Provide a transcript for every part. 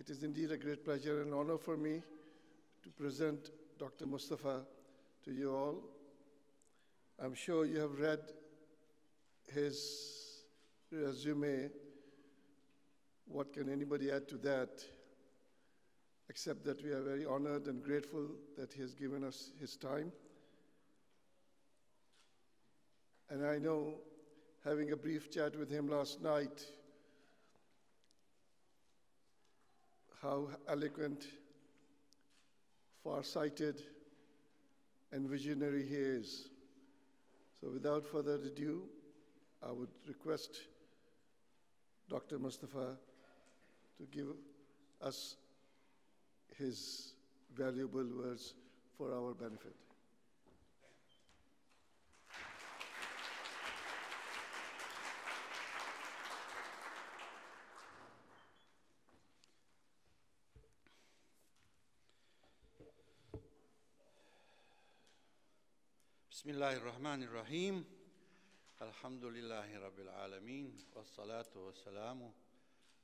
It is indeed a great pleasure and honor for me to present Dr. Mustafa to you all. I'm sure you have read his resume. What can anybody add to that, except that we are very honored and grateful that he has given us his time. And I know, having a brief chat with him last night, how eloquent, far-sighted, and visionary he is. So without further ado, I would request Dr. Mustafa to give us his valuable words for our benefit. Bismillahir Rahmanir Rahim. Alhamdulillahi Rabbil Alameen. Wassalatu wassalamu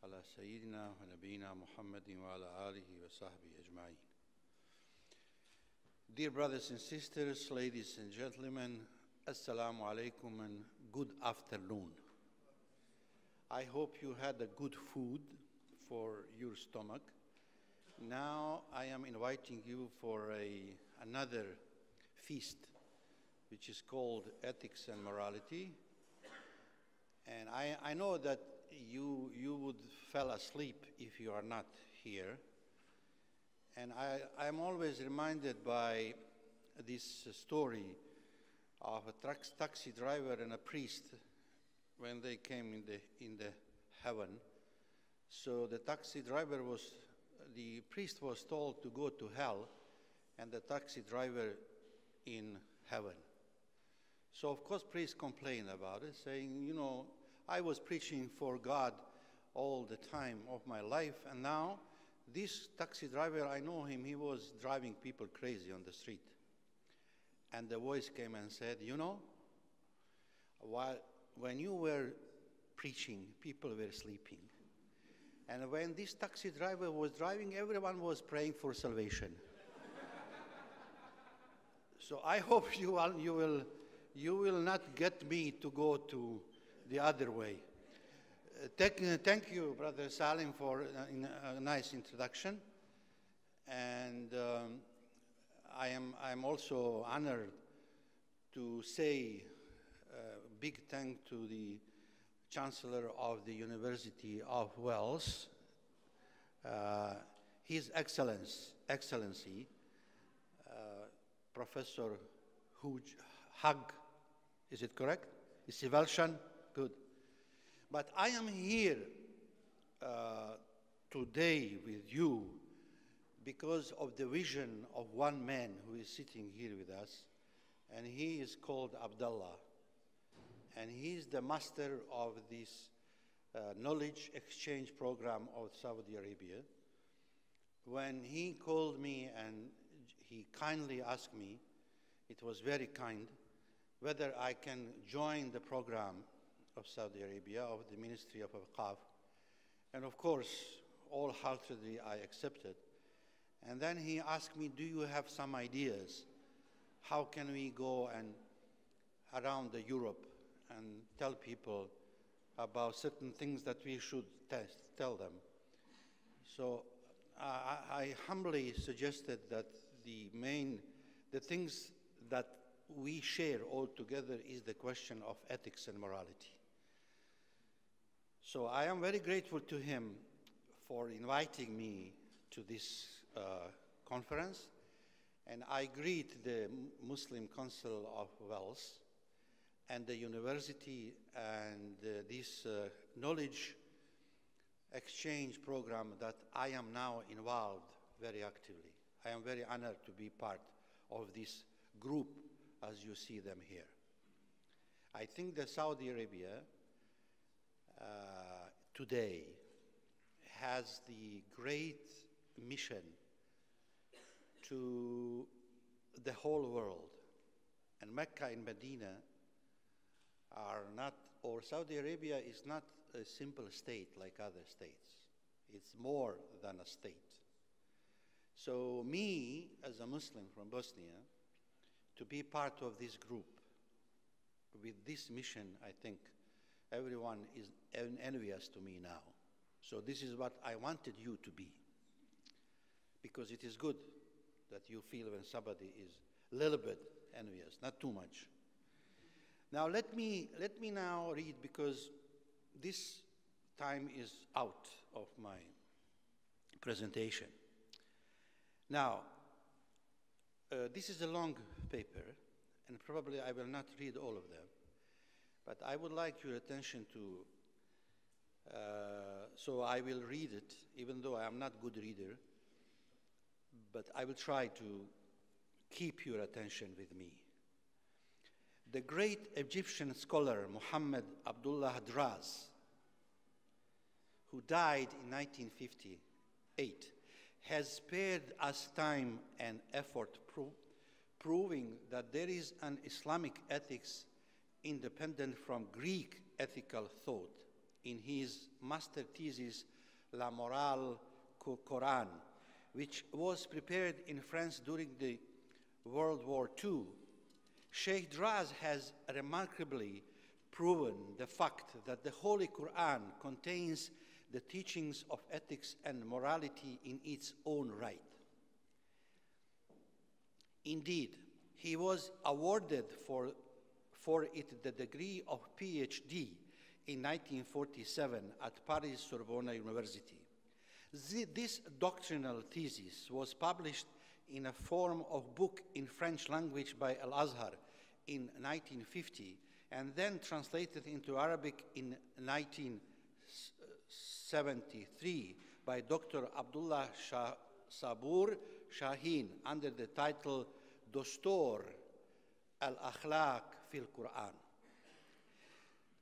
ala Sayyidina wa Nabina Muhammadin wa ala alihi wa sahbihi ajma'in. Dear brothers and sisters, ladies and gentlemen, Assalamu alaikum and good afternoon. I hope you had a good food for your stomach. Now I am inviting you for another feast, which is called Ethics and Morality. And I know that you would fall asleep if you are not here. And I'm always reminded by this story of a taxi driver and a priest when they came in the heaven. So the priest was told to go to hell, and the taxi driver in heaven. So of course priest complained about it, saying, you know, I was preaching for God all the time of my life, and now this taxi driver, I know him, he was driving people crazy on the street. And the voice came and said, you know, when you were preaching, people were sleeping. And when this taxi driver was driving, everyone was praying for salvation. So I hope you will not get me to go to the other way. Thank you, Brother Salim, for a nice introduction. And I'm also honored to say big thank to the Chancellor of the University of Wales, His Excellency, Professor Hug, is it correct? Is he Welsh? Good. But I am here today with you because of the vision of one man who is sitting here with us, and he is called Abdullah. And he is the master of this knowledge exchange program of Saudi Arabia. When he called me and he kindly asked me, it was very kind, whether I can join the program of Saudi Arabia, of the Ministry of Akhlaq. And of course, wholeheartedly I accepted. And then he asked me, do you have some ideas? How can we go and around Europe and tell people about certain things that we should tell them? So I humbly suggested that the things that we share all together is the question of ethics and morality. So I am very grateful to him for inviting me to this conference, and I greet the Muslim Council of Wales and the university and this knowledge exchange program that I am now involved very actively. I am very honored to be part of this group as you see them here. I think that Saudi Arabia today has the great mission to the whole world. And Mecca and Medina are not, or Saudi Arabia is not a simple state like other states. It's more than a state. So me, as a Muslim from Bosnia, to be part of this group with this mission, I think everyone is envious to me now. So this is what I wanted you to be, because it is good that you feel when somebody is a little bit envious, not too much. Now let me now read, because this time is out of my presentation. Now, this is a long paper, and probably I will not read all of them, but I would like your attention to, so I will read it, even though I am not a good reader, but I will try to keep your attention with me. The great Egyptian scholar Muhammad Abdullah Hadraz, who died in 1958, has spared us time and effort proving that there is an Islamic ethics independent from Greek ethical thought in his master thesis, La Morale Coran, which was prepared in France during the World War II. Sheikh Draz has remarkably proven the fact that the Holy Quran contains the teachings of ethics and morality in its own right. Indeed, he was awarded for it the degree of PhD in 1947 at Paris Sorbonne University. This doctrinal thesis was published in a form of book in French language by Al-Azhar in 1950, and then translated into Arabic in 1973 by Dr. Abdullah Sabur Shaheen under the title Dostor al-Akhlaq fil Quran.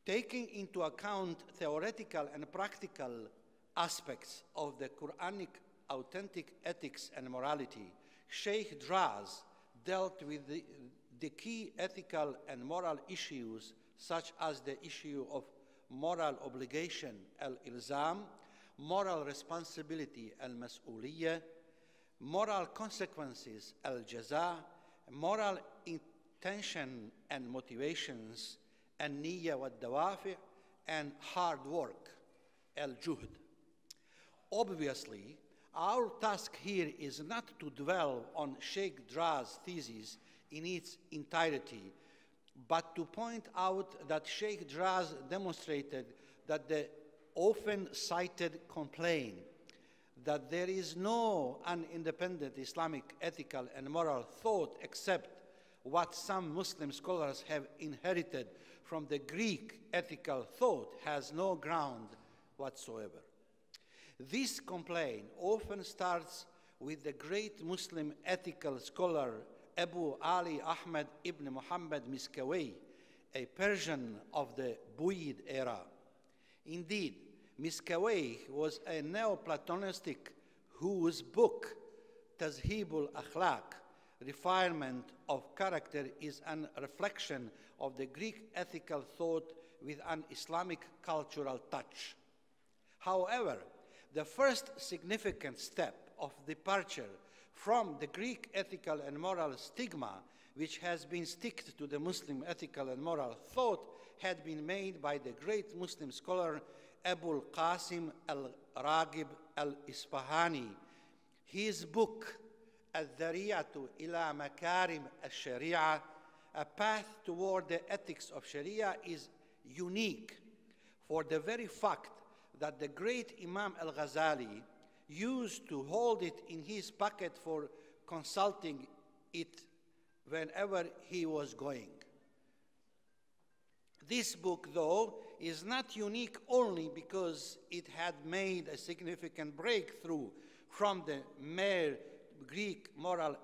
Taking into account theoretical and practical aspects of the Quranic authentic ethics and morality, Sheikh Draz dealt with the key ethical and moral issues, such as the issue of moral obligation, al-ilzam, moral responsibility, al-mas'uliyya, moral consequences, al-jaza, moral intention and motivations, al-niyya wal-dawafi, and hard work, al-juhd. Obviously, our task here is not to dwell on Sheikh Draz's thesis in its entirety, but to point out that Sheikh Draz demonstrated that the often cited complaint that there is no independent Islamic ethical and moral thought except what some Muslim scholars have inherited from the Greek ethical thought has no ground whatsoever. This complaint often starts with the great Muslim ethical scholar Abu Ali Ahmad ibn Muhammad Miskawayh, a Persian of the Buyid era. Indeed, Miskawayh was a Neoplatonistic whose book, Tazhibul Akhlaq, Refinement of Character, is a reflection of the Greek ethical thought with an Islamic cultural touch. However, the first significant step of departure from the Greek ethical and moral stigma, which has been sticked to the Muslim ethical and moral thought, had been made by the great Muslim scholar Abul Qasim al-Raghib al-Isfahani. His book, Al-Dhariyatu ila Makarim al-Sharia, A Path Toward the Ethics of Sharia, is unique for the very fact that the great Imam al-Ghazali used to hold it in his pocket for consulting it whenever he was going. This book, though, is not unique only because it had made a significant breakthrough from the mere Greek moral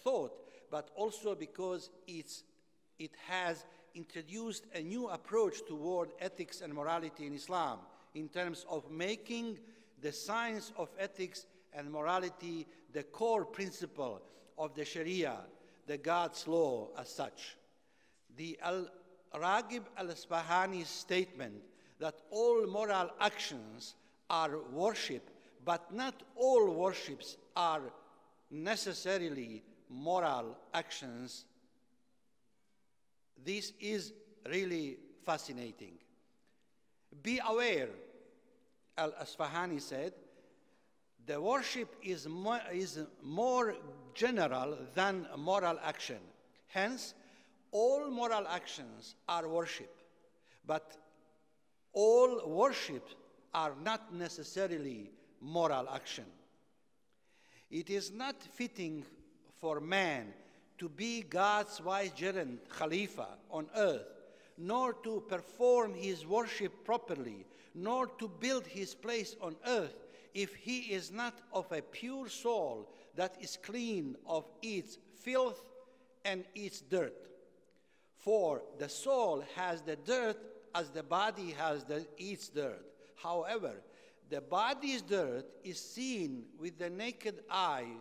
thought, but also because it has introduced a new approach toward ethics and morality in Islam in terms of making the science of ethics and morality the core principle of the Sharia, the God's law as such. The Al-Raghib al-Isfahani's statement that all moral actions are worship But not all worships are necessarily moral actions. This is really fascinating. Be aware, Al-Asfahani said, the worship is more general than moral action. Hence, all moral actions are worship, but all worship are not necessarily moral action. It is not fitting for man to be God's vicegerent Khalifa on earth, nor to perform his worship properly, nor to build his place on earth, if he is not of a pure soul that is clean of its filth and its dirt. For the soul has the dirt as the body has its dirt. However, the body's dirt is seen with the naked eye,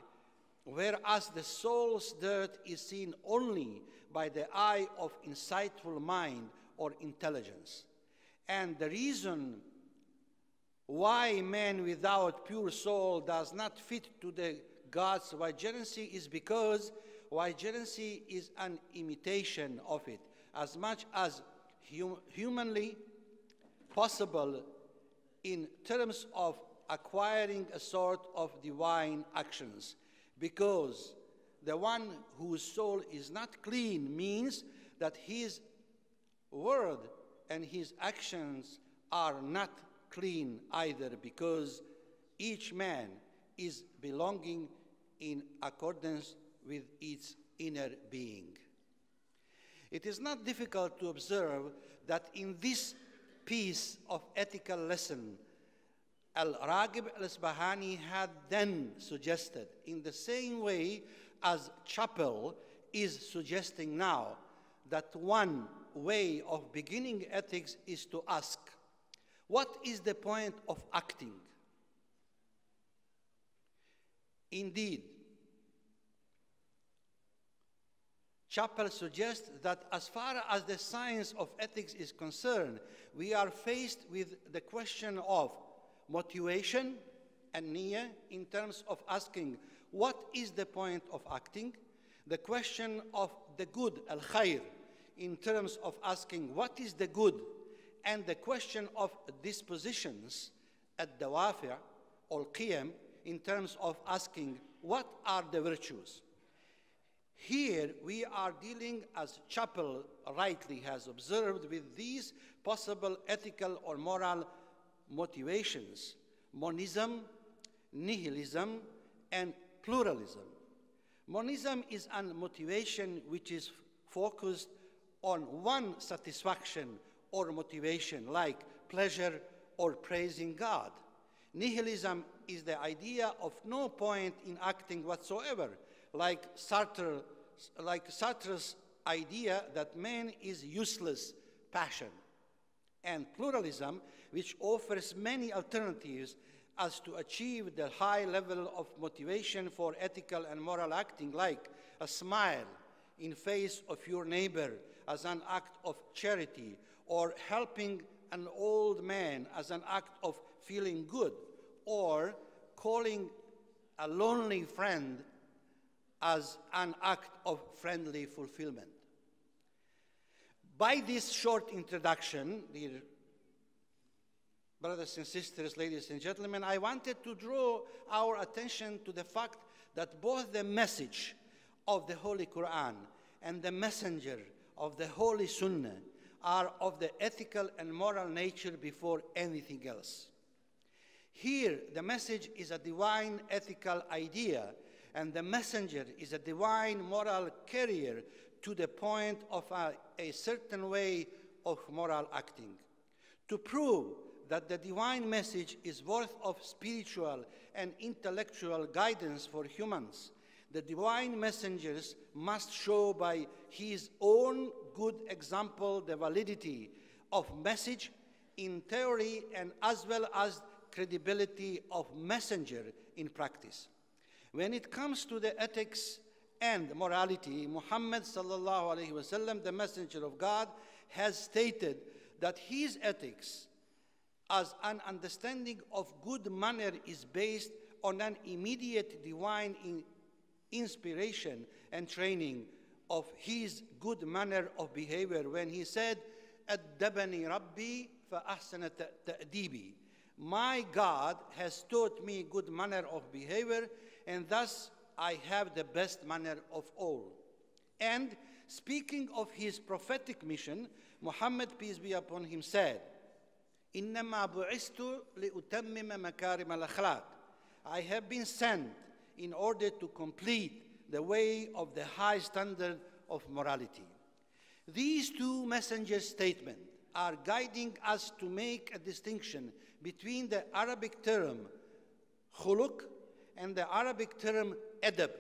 whereas the soul's dirt is seen only by the eye of insightful mind or intelligence. And the reason why man without pure soul does not fit to the God's vicegerency is because vicegerency is an imitation of it, as much as humanly possible in terms of acquiring a sort of divine actions, because the one whose soul is not clean means that his word and his actions are not clean either, because each man is belonging in accordance with its inner being. It is not difficult to observe that in this piece of ethical lesson, Al-Raghib al-Asbahani had then suggested, in the same way as Chappell is suggesting now, that one way of beginning ethics is to ask, what is the point of acting? Indeed, Chappell suggests that as far as the science of ethics is concerned, we are faced with the question of motivation and niyyah in terms of asking what is the point of acting, the question of the good, al-khair, in terms of asking what is the good, and the question of dispositions, ad-dawafi' or qiyam, in terms of asking what are the virtues. Here we are dealing, as Chappell rightly has observed, with these possible ethical or moral motivations: monism, nihilism, and pluralism. Monism is a motivation which is focused on one satisfaction or motivation, like pleasure or praising God. Nihilism is the idea of no point in acting whatsoever, like Sartre's idea that man is useless passion. And pluralism, which offers many alternatives as to achieve the high level of motivation for ethical and moral acting, like a smile in face of your neighbor as an act of charity, or helping an old man as an act of feeling good, or calling a lonely friend as an act of friendly fulfillment. By this short introduction, dear brothers and sisters, ladies and gentlemen, I wanted to draw our attention to the fact that both the message of the Holy Quran and the messenger of the Holy Sunnah are of the ethical and moral nature before anything else. Here, the message is a divine ethical idea, and the messenger is a divine moral carrier to the point of a certain way of moral acting. To prove that the divine message is worth of spiritual and intellectual guidance for humans, the divine messengers must show by his own good example the validity of message in theory, and as well as credibility of messenger in practice. When it comes to the ethics and morality, Muhammad sallallahu alaihi wasallam, the messenger of God, has stated that his ethics as an understanding of good manner is based on an immediate divine inspiration and training of his good manner of behavior when he said, "Adabani Rabbi fa ahsana ta'dibi." My God has taught me good manner of behavior, and thus I have the best manner of all. And speaking of his prophetic mission, Muhammad, peace be upon him, said, "Innama bu'istu li'utammima makarim al-akhlaq." I have been sent in order to complete the way of the high standard of morality. These two messengers' statements are guiding us to make a distinction between the Arabic term khuluq and the Arabic term adab.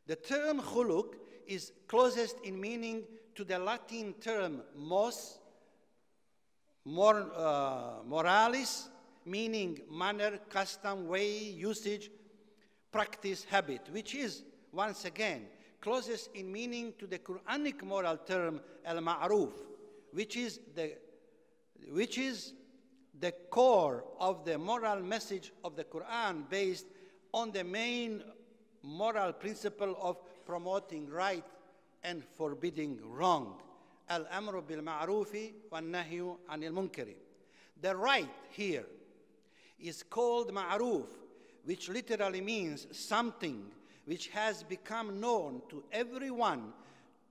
The term khuluq is closest in meaning to the Latin term moralis, meaning manner, custom, way, usage, practice, habit, which is, once again, closest in meaning to the Quranic moral term al-ma'ruf, which is the core of the moral message of the Quran, based on the main moral principle of promoting right and forbidding wrong. Al-amru bil-ma'rufi wa-nahyu anil-munkari. The right here is called ma'ruf, which literally means something which has become known to everyone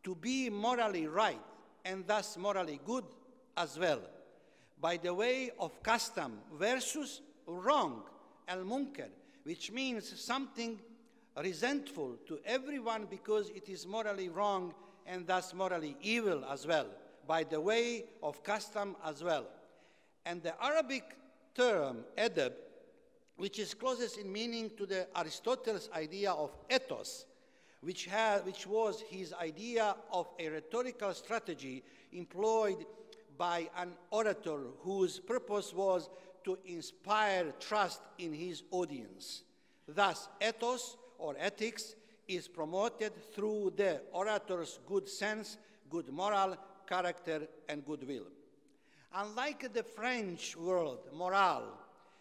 to be morally right and thus morally good as well, by the way of custom, versus wrong, al-munkar, which means something resentful to everyone because it is morally wrong and thus morally evil as well, by the way of custom as well. And the Arabic term adab, which is closest in meaning to the Aristotle's idea of ethos, which was his idea of a rhetorical strategy employed by an orator whose purpose was to inspire trust in his audience. Thus, ethos or ethics is promoted through the orator's good sense, good moral character, and goodwill. Unlike the French word morale,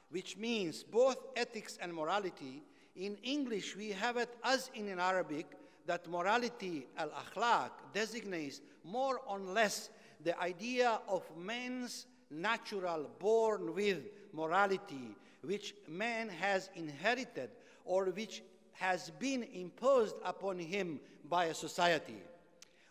which means both ethics and morality, in English we have it as in Arabic that morality, al-akhlaq, designates more or less the idea of man's natural born with morality, which man has inherited or which has been imposed upon him by a society.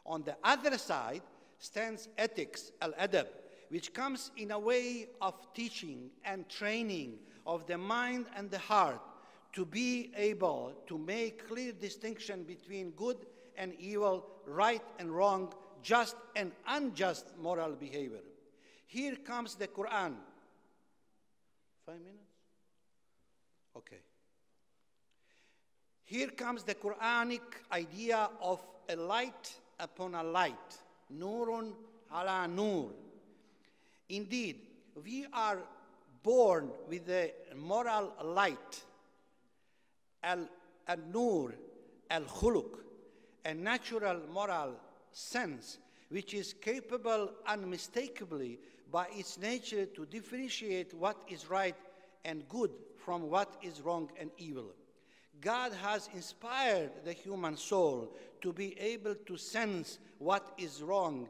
On the other side stands ethics, al-adab, which comes in a way of teaching and training of the mind and the heart to be able to make clear distinction between good and evil, right and wrong, just and unjust moral behavior. Here comes the Quran. 5 minutes? Okay. Here comes the Quranic idea of a light upon a light. Nurun ala nur. Indeed, we are born with a moral light, al-nur, al-khuluq, a natural moral sense, which is capable unmistakably by its nature to differentiate what is right and good from what is wrong and evil. God has inspired the human soul to be able to sense what is wrong,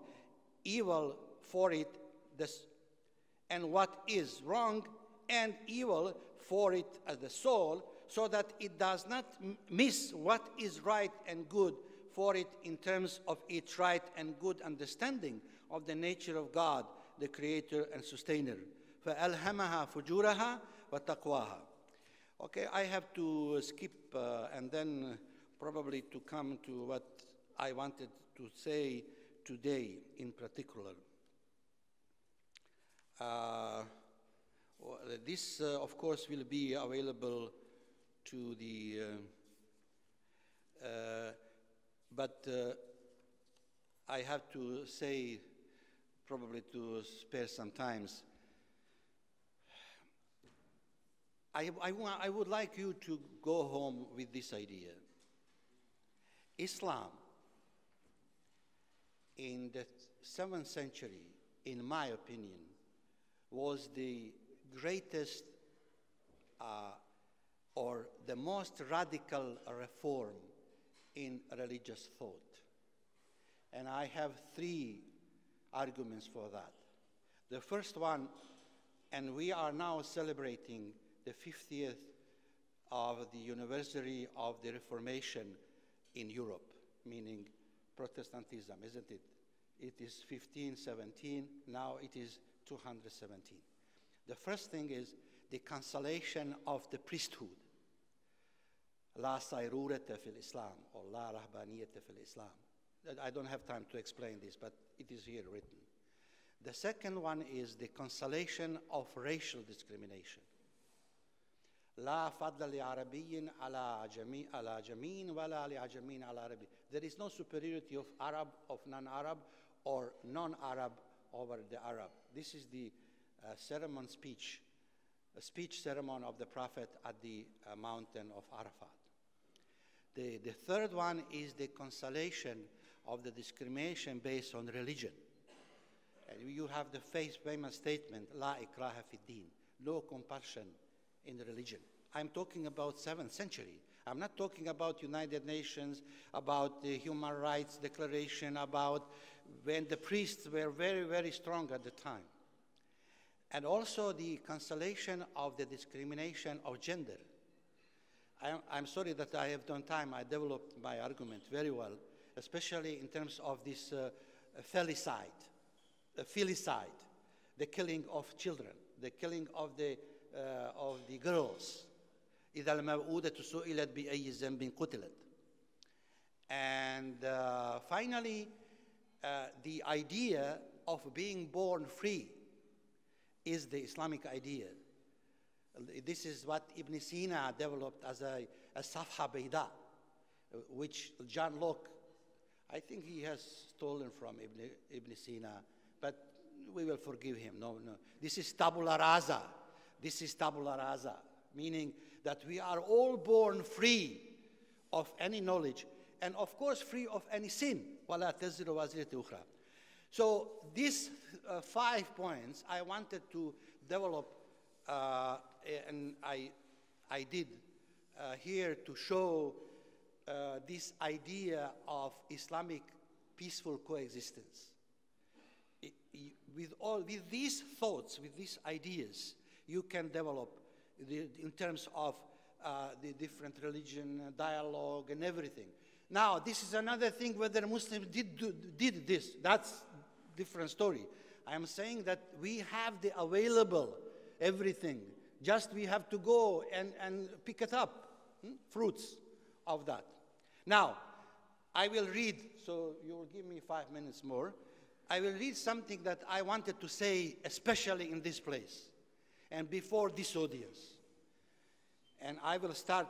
evil for it, and what is wrong and evil for it as the soul, so that it does not miss what is right and good for it in terms of its right and good understanding of the nature of God, the Creator and Sustainer. فَأَلْهَمَهَا فُجُورَهَا وَتَقْوَاهَا. Okay, I have to skip and then probably to come to what I wanted to say today in particular. This, of course, will be available to the, but I have to say, probably to spare some time, I would like you to go home with this idea. Islam, in the 7th century, in my opinion, was the greatest or the most radical reform in religious thought. And I have three arguments for that. The first one, and we are now celebrating the 50th of the anniversary of the Reformation in Europe, meaning Protestantism, isn't it? It is 1517, now it is 217. The first thing is the cancellation of the priesthood. La sayrurata fil Islam, or la rahbaniyata fil Islam. I don't have time to explain this, but it is here written. The second one is the cancellation of racial discrimination. لا فضل لعربي على جميع ولا لعجمين على عربي. There is no superiority of Arab, of non-Arab, or non-Arab over the Arab. This is the ceremony speech, a speech ceremony of the Prophet at the mountain of Arafat. The third one is the cancellation of the discrimination based on religion. And you have the famous statement, La ikraha fi din, no compulsion in religion. I'm talking about 7th century. I'm not talking about United Nations, about the Human Rights Declaration, about when the priests were very, very strong at the time. And also the cancellation of the discrimination of gender. I'm sorry that I have done time. I developed my argument very well, especially in terms of this filicide, the killing of children, the killing of the girls. إذا الموءودة سئلت بأي ذنب قتلت. And finally, the idea of being born free is the Islamic idea. This is what Ibn Sina developed as a Safha Bayda, which John Locke, I think he has stolen from Ibn Sina, but we will forgive him. No. This is tabula rasa. This is tabula rasa, meaning that we are all born free of any knowledge, and of course free of any sin. وَلَا تَزِرُ وَازِرَةُ أُخْرَى. So these 5 points I wanted to develop, and I did here to show this idea of Islamic peaceful coexistence. With these thoughts, with these ideas, you can develop in terms of the different religion, dialogue, and everything. Now, this is another thing whether Muslims did this. That's a different story. I am saying that we have the available everything. Just we have to go and pick it up, fruits of that. Now, I will read, so you will give me 5 minutes more. I will read something that I wanted to say, especially in this place and before this audience. And I will start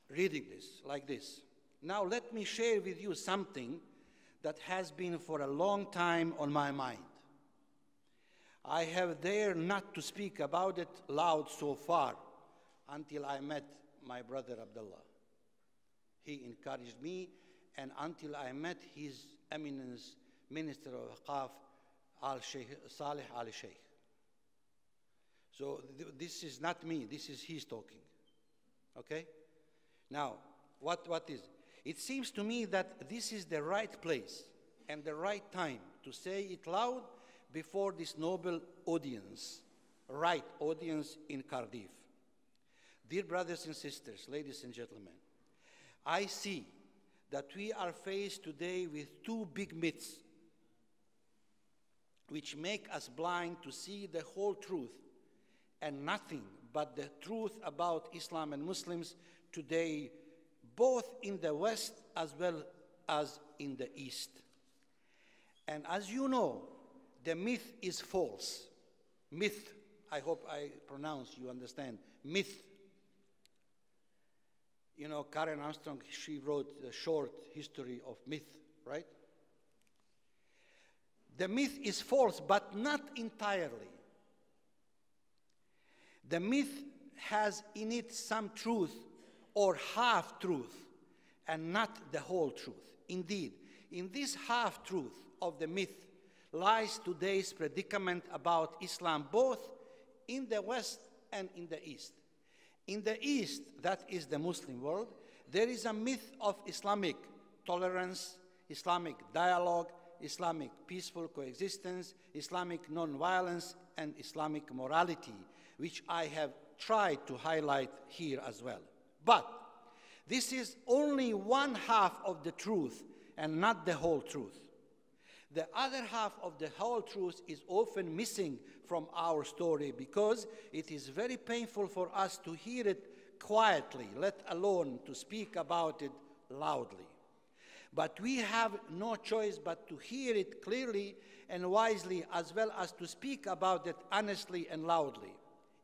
reading this like this. Now let me share with you something that has been for a long time on my mind. I have dared not to speak about it loud so far until I met my brother Abdullah. He encouraged me, and until I met His Eminence Minister of Akhlaq, Al-Sheikh Salih Ali-Sheikh. So this is not me, this is he's talking. Okay? Now, what is it? It seems to me that this is the right place and the right time to say it loud before this noble audience, right audience in Cardiff. Dear brothers and sisters, ladies and gentlemen, I see that we are faced today with 2 big myths which make us blind to see the whole truth and nothing but the truth about Islam and Muslims today, both in the West as well as in the East. And as you know, the myth is false. Myth, I hope I pronounce, you understand, myth. You know, Karen Armstrong, she wrote a short history of myth, right? The myth is false, but not entirely. The myth has in it some truth or half-truth, and not the whole truth. Indeed, in this half-truth of the myth lies today's predicament about Islam, both in the West and in the East. In the East, that is the Muslim world, there is a myth of Islamic tolerance, Islamic dialogue, Islamic peaceful coexistence, Islamic non-violence, and Islamic morality, which I have tried to highlight here as well. But this is only one half of the truth and not the whole truth. The other half of the whole truth is often missing from our story because it is very painful for us to hear it quietly, let alone to speak about it loudly. But we have no choice but to hear it clearly and wisely, as well as to speak about it honestly and loudly.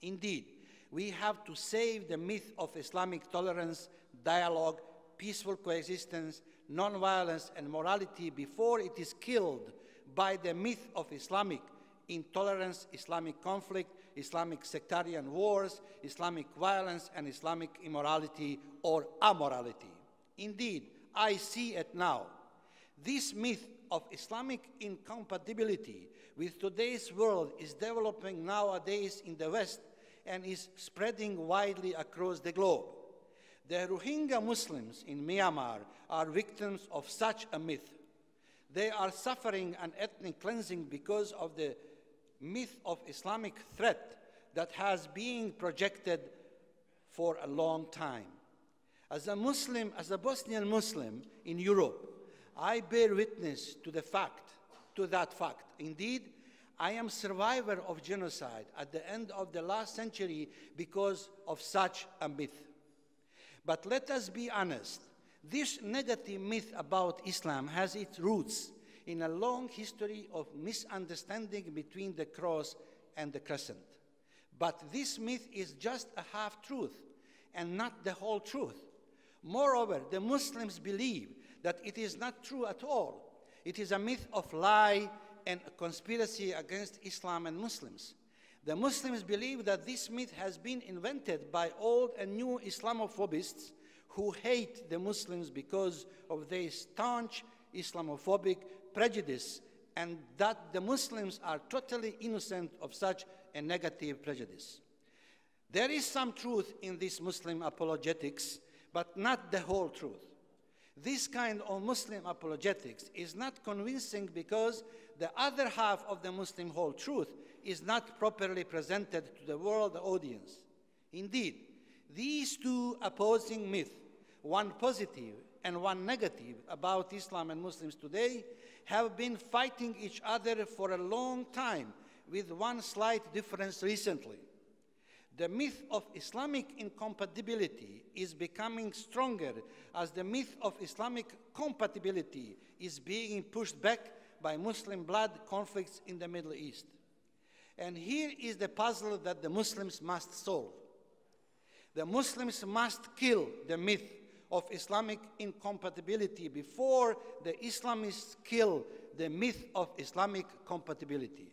Indeed, we have to save the myth of Islamic tolerance, dialogue, peaceful coexistence, non-violence, and morality before it is killed by the myth of Islamic intolerance, Islamic conflict, Islamic sectarian wars, Islamic violence, and Islamic immorality or amorality. Indeed, I see it now. This myth of Islamic incompatibility with today's world is developing nowadays in the West and is spreading widely across the globe. The Rohingya Muslims in Myanmar are victims of such a myth. They are suffering an ethnic cleansing because of the myth of Islamic threat that has been projected for a long time. As a Muslim, as a Bosnian Muslim in Europe, I bear witness to that fact. Indeed, I am a survivor of genocide at the end of the last century because of such a myth. But let us be honest, this negative myth about Islam has its roots in a long history of misunderstanding between the cross and the crescent. But this myth is just a half-truth and not the whole truth. Moreover, the Muslims believe that it is not true at all. It is a myth of lie and a conspiracy against Islam and Muslims. The Muslims believe that this myth has been invented by old and new Islamophobists who hate the Muslims because of their staunch Islamophobic prejudice, and that the Muslims are totally innocent of such a negative prejudice. There is some truth in this Muslim apologetics, but not the whole truth. This kind of Muslim apologetics is not convincing because the other half of the Muslim whole truth is not properly presented to the world audience. Indeed, these two opposing myths, one positive and one negative about Islam and Muslims today, have been fighting each other for a long time, with one slight difference recently. The myth of Islamic incompatibility is becoming stronger as the myth of Islamic compatibility is being pushed back by Muslim blood conflicts in the Middle East. And here is the puzzle that the Muslims must solve. The Muslims must kill the myth of Islamic incompatibility before the Islamists kill the myth of Islamic compatibility.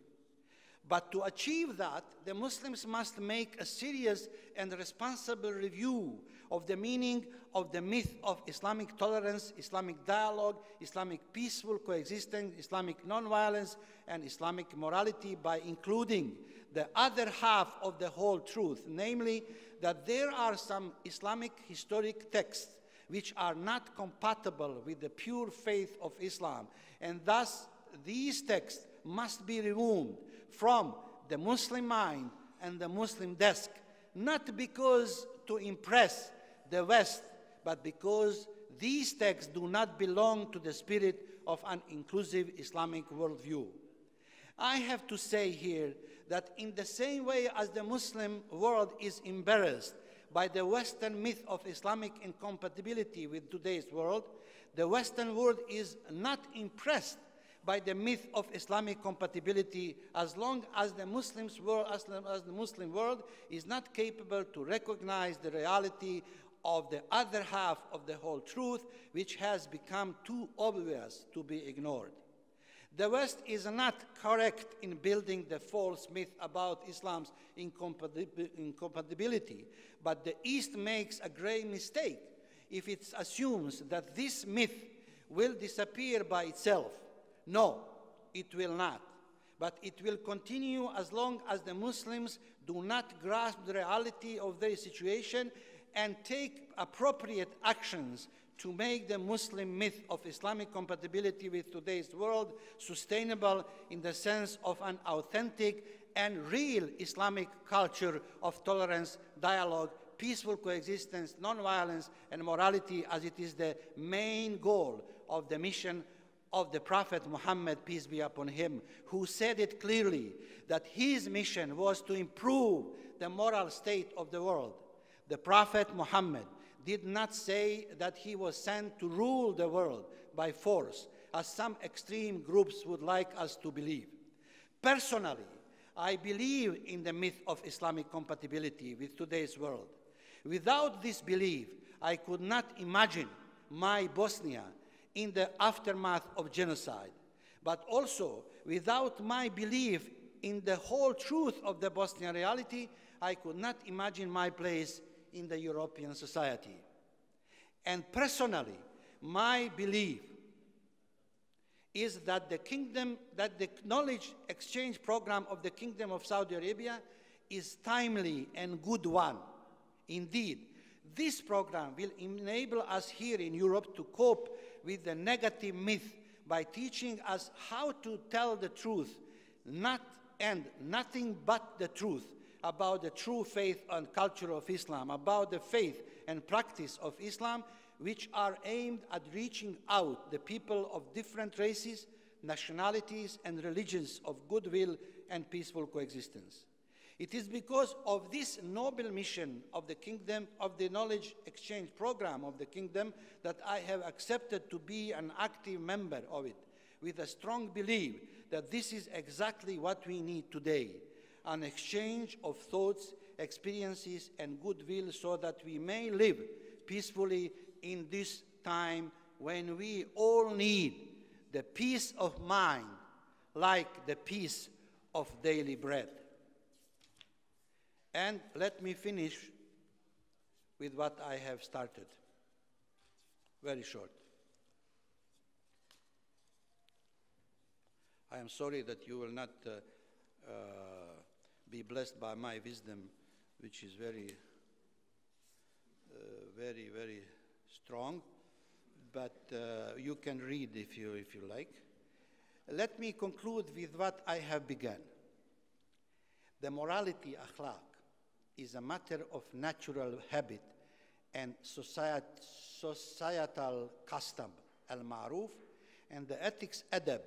But to achieve that, the Muslims must make a serious and responsible review of the meaning of the myth of Islamic tolerance, Islamic dialogue, Islamic peaceful coexistence, Islamic nonviolence, and Islamic morality by including the other half of the whole truth, namely that there are some Islamic historic texts which are not compatible with the pure faith of Islam, and thus these texts must be removed from the Muslim mind and the Muslim desk, not because to impress the West, but because these texts do not belong to the spirit of an inclusive Islamic worldview. I have to say here that in the same way as the Muslim world is embarrassed by the Western myth of Islamic incompatibility with today's world, the Western world is not impressed by the myth of Islamic compatibility as long as the Muslim world is not capable to recognize the reality of the other half of the whole truth, which has become too obvious to be ignored. The West is not correct in building the false myth about Islam's incompatibility, but the East makes a grave mistake if it assumes that this myth will disappear by itself. No, it will not. But it will continue as long as the Muslims do not grasp the reality of their situation and take appropriate actions to make the Muslim myth of Islamic compatibility with today's world sustainable in the sense of an authentic and real Islamic culture of tolerance, dialogue, peaceful coexistence, nonviolence, and morality, as it is the main goal of the mission of the Prophet Muhammad, peace be upon him, who said it clearly that his mission was to improve the moral state of the world. The Prophet Muhammad did not say that he was sent to rule the world by force, as some extreme groups would like us to believe. Personally, I believe in the myth of Islamic compatibility with today's world. Without this belief, I could not imagine my Bosnia in the aftermath of genocide. But also, without my belief in the whole truth of the Bosnian reality, I could not imagine my place in the European society. And personally, my belief is that the knowledge exchange program of the Kingdom of Saudi Arabia is timely and good one. Indeed, this program will enable us here in Europe to cope with the negative myth by teaching us how to tell the truth, nothing but the truth about the true faith and culture of Islam, about the faith and practice of Islam, which are aimed at reaching out the people of different races, nationalities, and religions of goodwill and peaceful coexistence. It is because of this noble mission of the Kingdom, of the knowledge exchange program of the Kingdom, that I have accepted to be an active member of it, with a strong belief that this is exactly what we need today, an exchange of thoughts, experiences, and goodwill so that we may live peacefully in this time when we all need the peace of mind like the peace of daily bread. And let me finish with what I have started. Very short. I am sorry that you will not be blessed by my wisdom, which is very strong, but you can read if you like. Let me conclude with what I have begun. The morality, akhlaq, is a matter of natural habit and societal custom, al-ma'ruf, and the ethics, adab,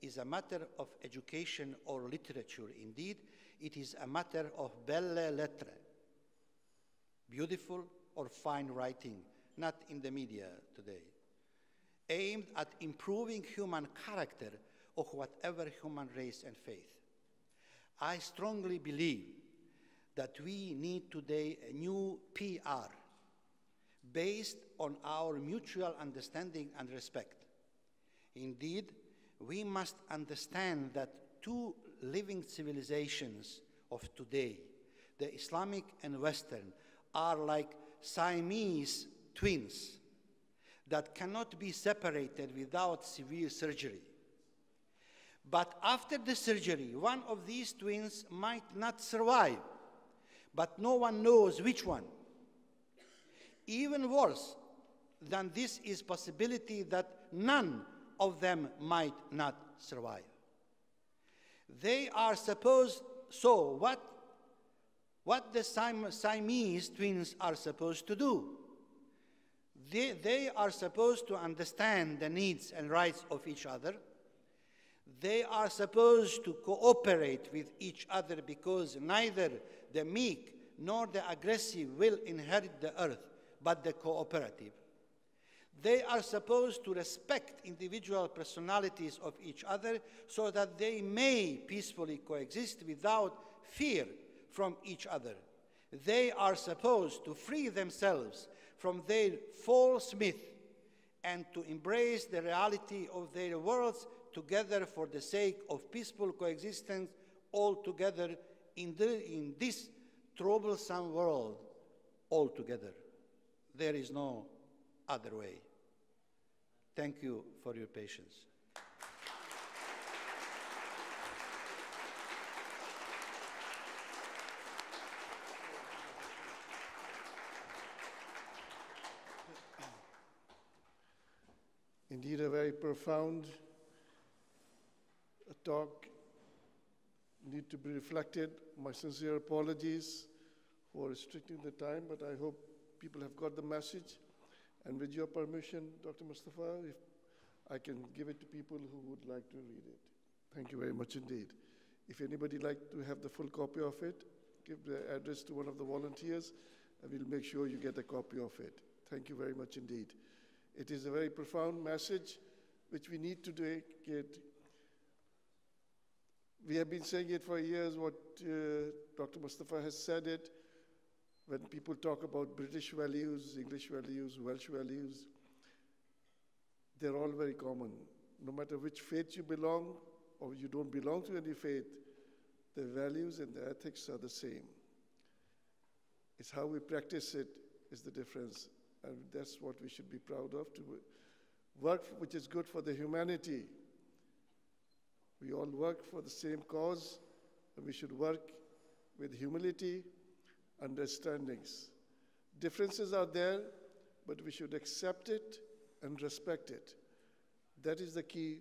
is a matter of education or literature. Indeed, it is a matter of belle lettre, beautiful or fine writing, not in the media today, aimed at improving human character of whatever human race and faith. I strongly believe that we need today a new PR based on our mutual understanding and respect. Indeed, we must understand that two living civilizations of today, the Islamic and Western, are like Siamese twins that cannot be separated without severe surgery. But after the surgery, one of these twins might not survive, but no one knows which one. Even worse than this is possibility that none of them might not survive. They are supposed, so what the Siamese twins are supposed to do? They are supposed to understand the needs and rights of each other. They are supposed to cooperate with each other because neither the meek nor the aggressive will inherit the earth, but the cooperative. They are supposed to respect individual personalities of each other so that they may peacefully coexist without fear from each other. They are supposed to free themselves from their false myth and to embrace the reality of their worlds together for the sake of peaceful coexistence all together in this troublesome world all together. There is no other way. Thank you for your patience. Indeed, a very profound talk, need to be reflected. My sincere apologies for restricting the time, but I hope people have got the message. And with your permission, Dr. Mustafa, if I can give it to people who would like to read it. Thank you very much indeed. If anybody like to have the full copy of it, give the address to one of the volunteers, and we'll make sure you get a copy of it. Thank you very much indeed. It is a very profound message which we need to take it. We have been saying it for years, what Dr. Mustafa has said it. When people talk about British values, English values, Welsh values, they're all very common. No matter which faith you belong or you don't belong to any faith, the values and the ethics are the same. It's how we practice it is the difference. And that's what we should be proud of, to work which is good for the humanity. We all work for the same cause, and we should work with humility, understandings. Differences are there, but we should accept it and respect it. That is the key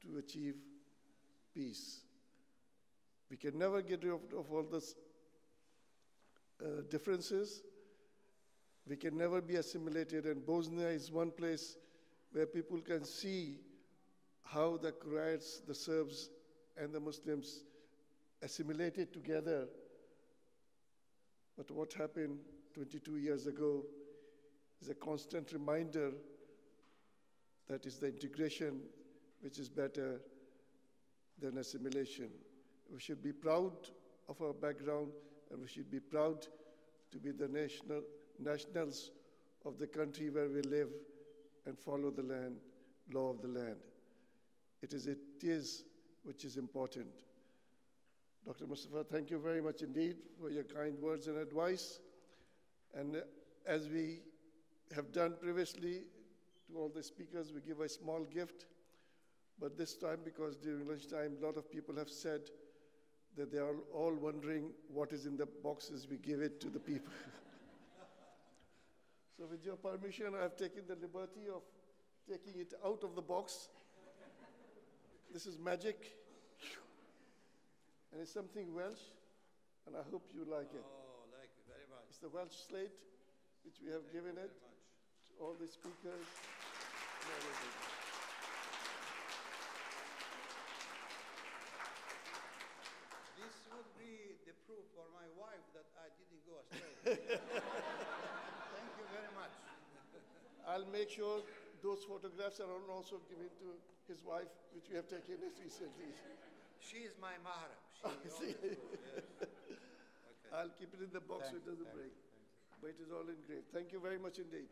to achieve peace. We can never get rid of all those differences. We can never be assimilated, and Bosnia is one place where people can see how the Croats, the Serbs, and the Muslims assimilated together. But what happened 22 years ago is a constant reminder that is the integration which is better than assimilation. We should be proud of our background, and we should be proud to be the nationals of the country where we live and follow the law of the land. It is which is important. Dr. Mustafa, thank you very much indeed for your kind words and advice. And as we have done previously to all the speakers, we give a small gift. But this time, because during lunchtime, a lot of people have said that they are all wondering what is in the boxes, we give it to the people. So with your permission, I have taken the liberty of taking it out of the box. This is magic. And it's something Welsh, and I hope you like it. Oh, like it very much. It's the Welsh slate, which we have given it to all the speakers. This would be the proof for my wife that I didn't go astray. Thank you very much. I'll make sure those photographs are also given to his wife, which we have taken recently. She is my mahram. See? Yes. Okay. I'll keep it in the box so it doesn't break. But it is all engraved. Thank you very much indeed.